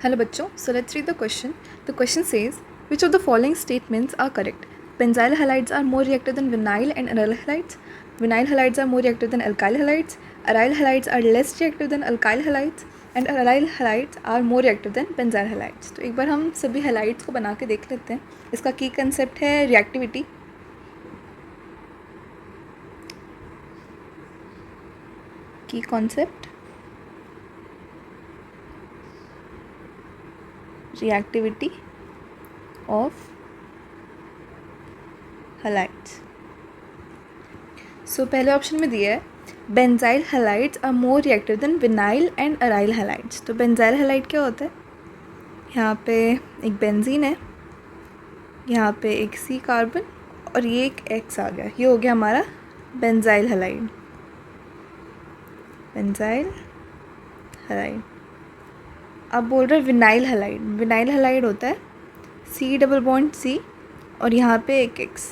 Hello बच्चों, so let's read the question. The question says, which of the following statements are correct? Benzyl halides are more reactive than vinyl and aryl halides. Vinyl halides are more reactive than alkyl halides. Aryl halides are less reactive than alkyl halides. And aryl halides are more reactive than benzyl halides. तो एक बार हम सभी halides को बना के देख लेते हैं. इसका की कंसेप्ट है रिएक्टिविटी. की concept reactivity of halides. So पहले ऑप्शन में दिया है benzyl halides are more reactive than vinyl and aryl halides. तो बेंजाइल halide क्या होता है? यहाँ पे एक बेंजीन है, यहाँ पे एक C कार्बन और ये एक X आ गया. ये हो गया हमारा बेंजाइल halide. Benzyl halide. अब बोल रहे विनाइल हलाइड. विनाइल हलाइड होता है C+C और यहाँ पे एक X,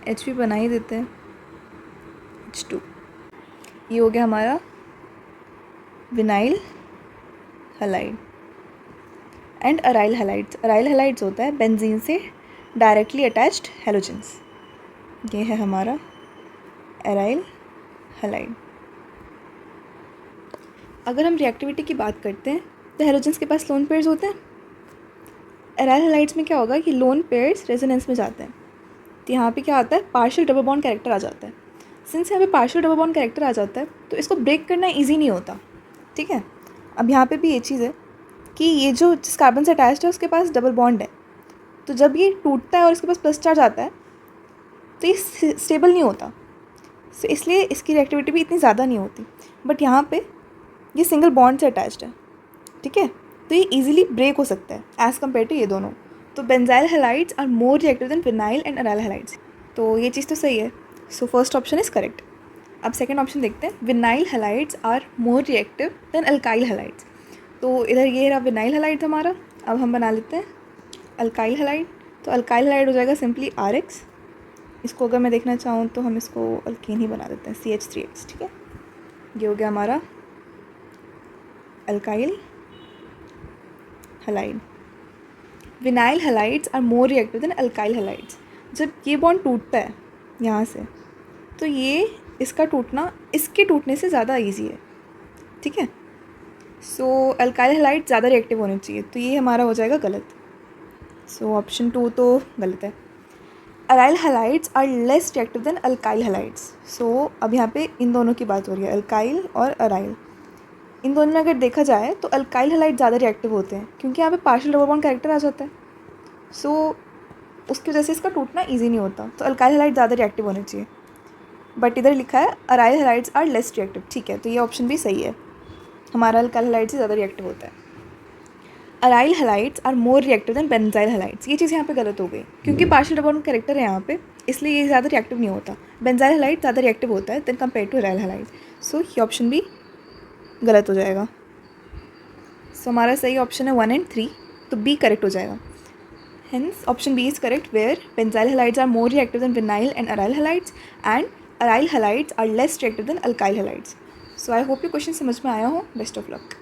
H भी बना ही देते हैं, H2. ये हो गया हमारा vinyl halide. And aryl halides. Aryl halides होता है बेंजीन से डायरेक्टली अटैच्ड हेलोजेंस. ये है हमारा अराइल हलाइड. अगर हम रिएक्टिविटी की बात करते हैं तो हेलोजेंस के पास लोन पेयर्स होते हैं. एराइल हलाइड्स में क्या होगा कि लोन पेयर्स रेजोनेंस में जाते हैं. तो यहाँ पे क्या आता है, पार्शियल डबल बॉन्ड कैरेक्टर आ जाता है. सिंस यहाँ पे पार्शियल डबल बॉन्ड कैरेक्टर आ जाता है तो इसको ब्रेक करना ईजी नहीं होता. ठीक है. अब यहाँ पे भी ये चीज़ है कि ये जो जिस कार्बन से अटैच्ड है उसके पास डबल बॉन्ड है, तो जब ये टूटता है और इसके पास प्लस चार्ज आता है तो ये स्टेबल नहीं होता. सो इसलिए इसकी रिएक्टिविटी भी इतनी ज़्यादा नहीं होती. बट यहाँ पे ये सिंगल बॉन्ड से अटैच्ड है. ठीक है. तो ये इजीली ब्रेक हो सकता है एज़ कम्पेयर टू ये दोनों. तो benzyl halides are more reactive than vinyl and aryl halides. तो ये चीज़ तो सही है. So first option is correct. अब सेकंड ऑप्शन देखते हैं. Vinyl halides are more reactive than alkyl halides. तो इधर ये रहा विनाइल हलाइड हमारा. अब हम बना लेते हैं अल्काइल हलाइड. तो अल्काइल हलाइड हो जाएगा सिंपली RX. इसको अगर मैं देखना चाहूँ तो हम इसको अल्कीन ही बना देते हैं, CH3X. ठीक है. ये हो गया हमारा alkyl halide. Vinyl halides are more reactive than alkyl halides. जब ये बॉन्ड टूटता है यहाँ से तो ये इसका टूटना इसके टूटने से ज़्यादा इजी है. ठीक है. सो अल्काइल हलाइड ज़्यादा रिएक्टिव होने चाहिए, तो ये हमारा हो जाएगा गलत. सो ऑप्शन 2 तो गलत है. Aryl halides are less reactive than alkyl halides. So अब यहाँ पे इन दोनों की बात हो रही है, अल्काइल और अराइल. इन दोनों में अगर देखा जाए तो अल्काइल हलाइड ज़्यादा रिएक्टिव होते हैं क्योंकि यहाँ पे पार्शियल डबल बॉन्ड कैरेक्टर आ जाता है. सो उसकी वजह से इसका टूटना ईजी नहीं होता. तो अल्काइल हलाइड ज़्यादा रिएक्टिव होने चाहिए. बट इधर लिखा है aryl halides are less reactive. ठीक है. तो ये ऑप्शन भी सही है. हमारा अल्काइल हलाइड से ज़्यादा रिएक्टिव होता है. Aryl halides are more reactive than benzyl halides. ये चीज़ यहाँ पे गलत हो गई क्योंकि पार्शियल डबल बॉन्ड कैरेक्टर है यहाँ पे, इसलिए ये ज़्यादा रिएक्टिव नहीं होता. बेंजाइल हलाइड ज़्यादा रिएक्टिव होता है than compare to aryl halide. So ये ऑप्शन भी गलत हो जाएगा. सो हमारा सही ऑप्शन है 1 and 3. तो B करेक्ट हो जाएगा. Hence option B is correct where benzyl halides are more reactive than vinyl and aryl halides and aryl halides are less reactive than alkyl halides. So I hope ये question समझ में आया हो. Best of luck.